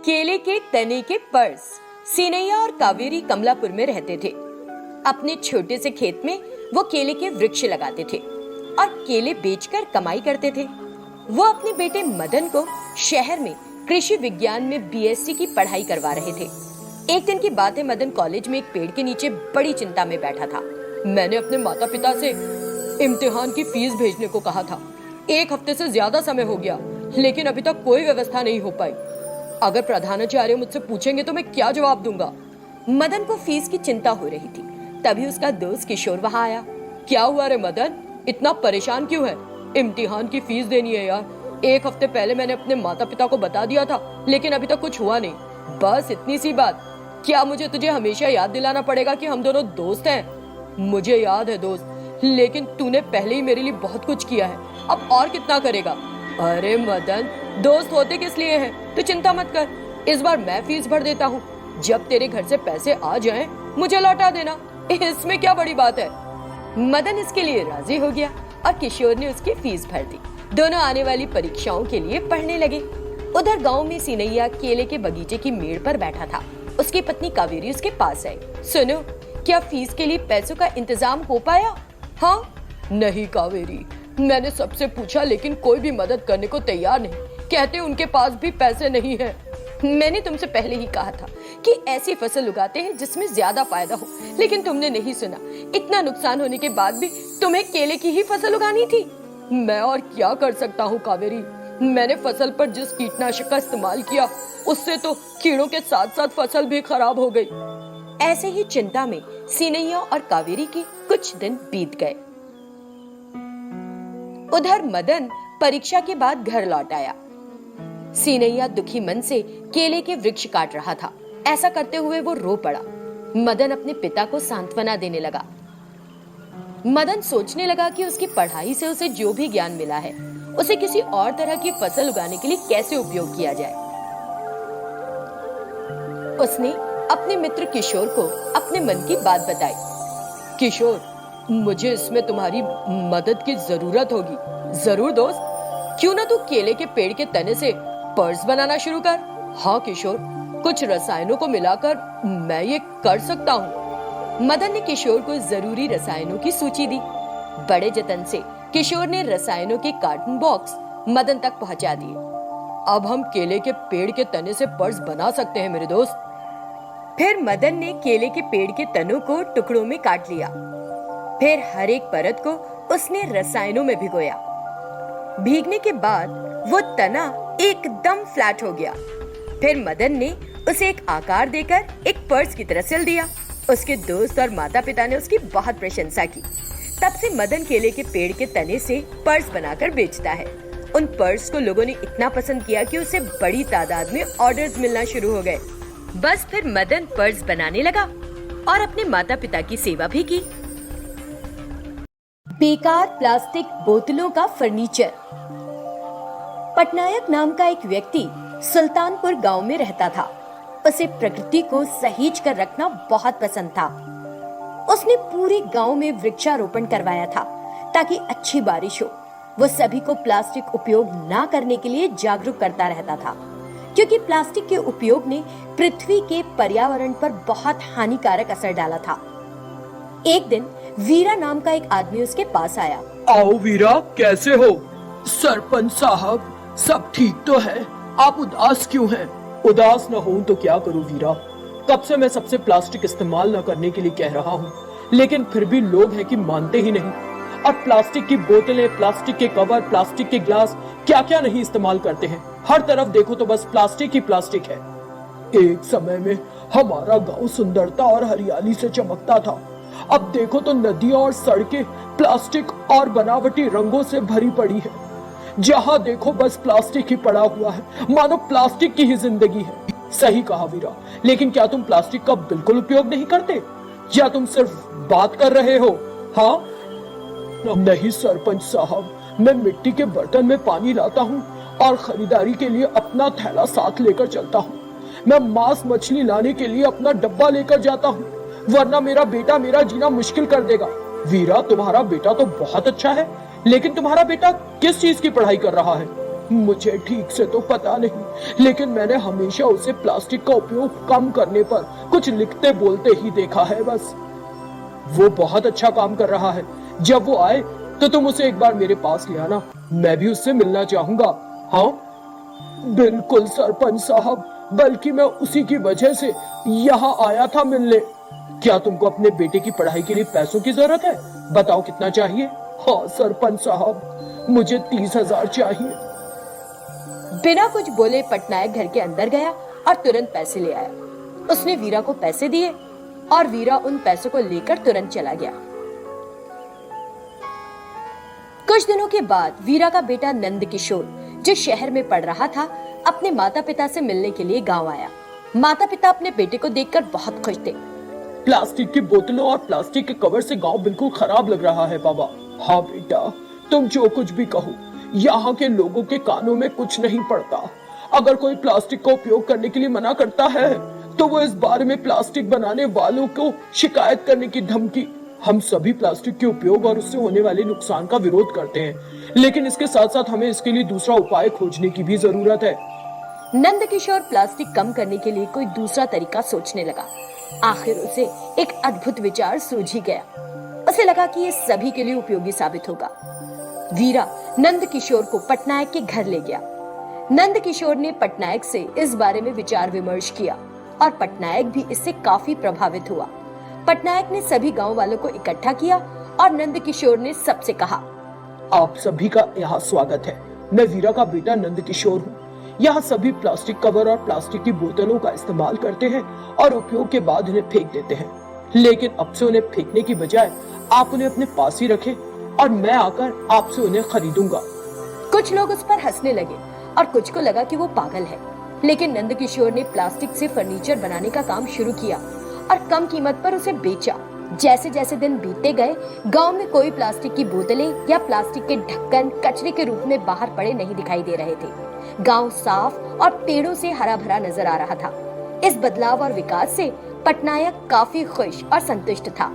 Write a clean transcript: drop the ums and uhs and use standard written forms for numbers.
केले के तने के पर्स। सीनैया और कावेरी कमलापुर में रहते थे। अपने छोटे से खेत में वो केले के वृक्ष लगाते थे और केले बेचकर कमाई करते थे। वो अपने बेटे मदन को शहर में कृषि विज्ञान में बीएससी की पढ़ाई करवा रहे थे। एक दिन की बात है, मदन कॉलेज में एक पेड़ के नीचे बड़ी चिंता में बैठा था। मैंने अपने माता पिता से इम्तिहान की फीस भेजने को कहा था। 1 हफ्ते से ज्यादा समय हो गया, लेकिन अभी तक कोई व्यवस्था नहीं हो पाई। अगर प्रधानाचार्य मुझसे पूछेंगे तो मैं क्या जवाब दूंगा। मदन को फीस की चिंता हो रही थी। तभी उसका दोस्त किशोर वहां आया। क्या हुआ रे मदन, इतना परेशान क्यों है? इम्तिहान की फीस देनी है यार। 1 हफ्ते पहले मैंने अपने माता पिता को बता दिया था, लेकिन अभी तक कुछ हुआ नहीं। बस इतनी सी बात। क्या मुझे तुझे हमेशा याद दिलाना पड़ेगा कि हम दोनों दोस्त हैं? मुझे याद है दोस्त, लेकिन तूने पहले ही मेरे लिए बहुत कुछ किया है, अब और कितना करेगा? अरे मदन, दोस्त होते किस लिए हैं? तू चिंता मत कर, इस बार मैं फीस भर देता हूँ। जब तेरे घर से पैसे आ जाएं, मुझे लौटा देना, इसमें क्या बड़ी बात है। मदन इसके लिए राजी हो गया और किशोर ने उसकी फीस भर दी। दोनों आने वाली परीक्षाओं के लिए पढ़ने लगे। उधर गांव में सीनैया केले के बगीचे की मेड़ पर बैठा था। उसकी पत्नी कावेरी उसके पास आई। सुनो, क्या फीस के लिए पैसों का इंतजाम हो पाया? हाँ? नहीं कावेरी, मैंने सबसे पूछा, लेकिन कोई भी मदद करने को तैयार नहीं। कहते उनके पास भी पैसे नहीं है। मैंने तुमसे पहले ही कहा था कि ऐसी फसल उगाते हैं जिसमें ज्यादा फायदा हो, लेकिन तुमने नहीं सुना। इतना नुकसान होने के बाद भी तुम्हें केले की ही फसल उगानी थी। मैं और क्या कर सकता हूँ कावेरी, मैंने फसल पर जिस कीटनाशक का इस्तेमाल किया, उससे तो कीड़ों के साथ साथ फसल भी खराब हो गई। ऐसे ही चिंता में सीनैया और कावेरी के कुछ दिन बीत गए। उधर मदन परीक्षा के बाद घर लौट आया। सीनैया दुखी मन से केले के वृक्ष काट रहा था। ऐसा करते हुए वो रो पड़ा। मदन अपने पिता को सांत्वना देने लगा। मदन सोचने लगा कि उसकी पढ़ाई से उसे जो भी ज्ञान मिला है, उसे किसी और तरह की फसल उगाने के लिए कैसे उपयोग किया जाए। उसने अपने मित्र किशोर को अपने मन की बात बताई। किशोर, मुझे इसमें तुम्हारी मदद की जरूरत होगी। जरूर दोस्त, क्यों ना तू केले के पेड़ के तने से पर्स बनाना शुरू कर। हाँ किशोर, कुछ रसायनों को मिलाकर मैं ये कर सकता हूँ। मदन ने किशोर को जरूरी रसायनों की सूची दी। बड़े जतन से किशोर ने रसायनों के कार्टन बॉक्स मदन तक पहुंचा दिए। अब हम केले के पेड़ के तने से पर्स बना सकते हैं मेरे दोस्त। फिर मदन ने केले के पेड़ के तनों को टुकड़ों में काट लिया। फिर हर एक परत को उसने रसायनों में भिगोया। भीगने के बाद वो तना एकदम फ्लैट हो गया। फिर मदन ने उसे एक आकार देकर एक पर्स की तरह सिल दिया। उसके दोस्त और माता पिता ने उसकी बहुत प्रशंसा की। तब से मदन केले के पेड़ के तने से पर्स बनाकर बेचता है। उन पर्स को लोगों ने इतना पसंद किया कि उसे बड़ी तादाद में ऑर्डर्स मिलना शुरू हो गए। बस फिर मदन पर्स बनाने लगा और अपने माता पिता की सेवा भी की। बेकार प्लास्टिक बोतलों का फर्नीचर। पटनायक नाम का एक व्यक्ति सुल्तानपुर गांव में रहता था। उसे प्रकृति को सहेज कर रखना बहुत पसंद था। उसने पूरे गांव में वृक्षारोपण करवाया था ताकि अच्छी बारिश हो। वो सभी को प्लास्टिक उपयोग ना करने के लिए जागरूक करता रहता था, क्योंकि प्लास्टिक के उपयोग ने पृथ्वी के पर्यावरण पर बहुत हानिकारक असर डाला था। एक दिन वीरा नाम का एक आदमी उसके पास आया। आओ वीरा, कैसे हो? सरपंच साहब, सब ठीक तो है? आप उदास क्यों हैं? उदास न हो तो क्या करूं वीरा, कब से मैं सबसे प्लास्टिक इस्तेमाल न करने के लिए कह रहा हूं, लेकिन फिर भी लोग हैं कि मानते ही नहीं। और प्लास्टिक की बोतलें, प्लास्टिक के कवर, प्लास्टिक के ग्लास, क्या क्या नहीं इस्तेमाल करते हैं। हर तरफ देखो तो बस प्लास्टिक ही प्लास्टिक है। एक समय में हमारा गांव सुंदरता और हरियाली से चमकता था। अब देखो तो नदियां और सड़कें प्लास्टिक और बनावटी रंगों से भरी पड़ी है। जहां देखो बस प्लास्टिक ही पड़ा हुआ है, मानो प्लास्टिक की ही जिंदगी है। सही कहा वीरा, लेकिन क्या तुम प्लास्टिक का बिल्कुल उपयोग नहीं करते, या तुम सिर्फ बात कर रहे हो? हाँ? नहीं सरपंच साहब, मैं मिट्टी के बर्तन में पानी लाता हूँ और खरीदारी के लिए अपना थैला साथ लेकर चलता हूँ। मैं मांस मछली लाने के लिए अपना डब्बा लेकर जाता हूँ, वरना मेरा बेटा मेरा जीना मुश्किल कर देगा। वीरा, तुम्हारा बेटा तो बहुत अच्छा है, लेकिन तुम्हारा बेटा किस चीज की पढ़ाई कर रहा है? मुझे ठीक से तो पता नहीं, लेकिन मैंने हमेशा उसे प्लास्टिक का उपयोग कम करने पर कुछ लिखते बोलते ही देखा है बस। वो बहुत अच्छा काम कर रहा है। जब वो आए तो तुम उसे एक बार मेरे पास ले आना, मैं भी उससे मिलना चाहूंगा। हाँ बिल्कुल सरपंच साहब, बल्कि मैं उसी की वजह से यहाँ आया था मिलने। क्या तुमको अपने बेटे की पढ़ाई के लिए पैसों की जरूरत है? बताओ कितना चाहिए? हाँ सरपंच साहब, मुझे 30,000 चाहिए। बिना कुछ बोले पटनायक घर के अंदर गया और तुरंत पैसे ले आया। उसने वीरा को पैसे दिए और वीरा उन पैसों को लेकर तुरंत चला गया। कुछ दिनों के बाद वीरा का बेटा नंद किशोर, जो शहर में पढ़ रहा था, अपने माता पिता से मिलने के लिए गांव आया। माता पिता अपने बेटे को देखकर बहुत खुश थे। प्लास्टिक की बोतलों और प्लास्टिक के कवर से गांव बिल्कुल खराब लग रहा है बाबा। हाँ बेटा, तुम जो कुछ भी कहो, यहाँ के लोगों के कानों में कुछ नहीं पड़ता। अगर कोई प्लास्टिक का उपयोग करने के लिए मना करता है तो वो इस बारे में प्लास्टिक बनाने वालों को शिकायत करने की धमकी। हम सभी प्लास्टिक के उपयोग और उससे होने वाले नुकसान का विरोध करते हैं, लेकिन इसके साथ साथ हमें इसके लिए दूसरा उपाय खोजने की भी जरूरत है। नंद किशोर प्लास्टिक कम करने के लिए कोई दूसरा तरीका सोचने लगा। आखिर उसे एक अद्भुत विचार सूझ ही गया। उसे लगा कि ये सभी के लिए उपयोगी साबित होगा। वीरा नंद किशोर को पटनायक के घर ले गया। नंद किशोर ने पटनायक से इस बारे में विचार विमर्श किया और पटनायक भी इससे काफी प्रभावित हुआ। पटनायक ने सभी गांव वालों को इकट्ठा किया और नंद किशोर ने सबसे कहा, आप सभी का यहाँ स्वागत है। मैं वीरा का बेटा नंद किशोर हूँ। यहाँ सभी प्लास्टिक कवर और प्लास्टिक की बोतलों का इस्तेमाल करते हैं और उपयोग के बाद उन्हें फेंक देते हैं, लेकिन अब से उन्हें फेंकने की बजाय आप उन्हें अपने पास ही रखें और मैं आकर आपसे उन्हें खरीदूंगा। कुछ लोग उस पर हंसने लगे और कुछ को लगा कि वो पागल है, लेकिन नंद किशोर ने प्लास्टिक से फर्नीचर बनाने का काम शुरू किया और कम कीमत पर उसे बेचा। जैसे जैसे दिन बीतते गए, गांव में कोई प्लास्टिक की बोतलें या प्लास्टिक के ढक्कन कचरे के रूप में बाहर पड़े नहीं दिखाई दे रहे थे। गांव साफ और पेड़ों से हरा भरा नजर आ रहा था। इस बदलाव और विकास से पटनायक काफी खुश और संतुष्ट था।